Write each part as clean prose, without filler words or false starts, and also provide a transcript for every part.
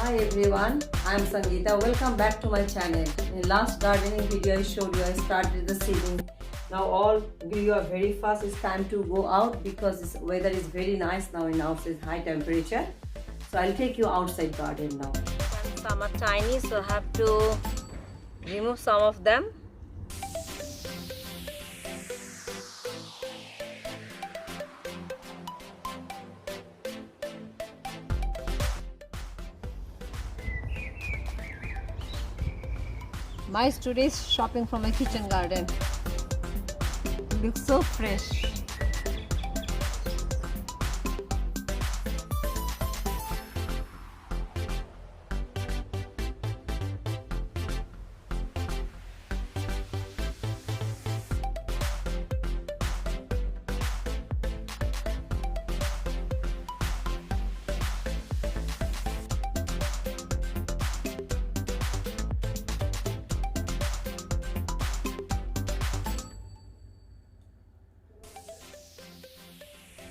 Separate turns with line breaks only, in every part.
Hi everyone, I am Sangita. Welcome back to my channel. In the last gardening video I showed you I started the seeding. Now all you are very fast. It's time to go out because this weather is very nice now in outside high temperature. So I'll take you outside garden now. Some are tiny, so I have to remove some of them. My today's shopping from my kitchen garden. Looks so fresh.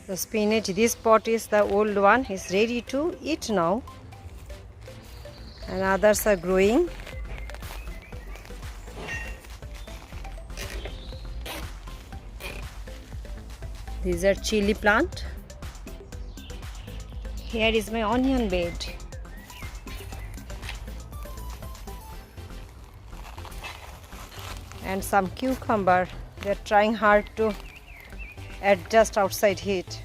The spinach, this pot is the old one, is ready to eat now, and others are growing. These are chilli plant. Here is my onion bed. And some cucumber. They are trying hard to adjust outside heat.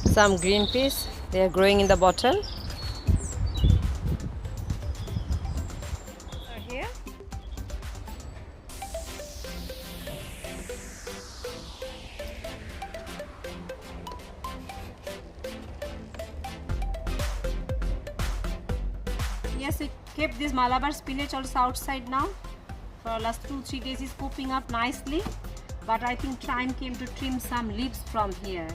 Some green peas, they are growing in the bottle. Here. Yes, we kept this Malabar spinach also outside now. For last 2-3 days it's popping up nicely. But I think time came to trim some leaves from here.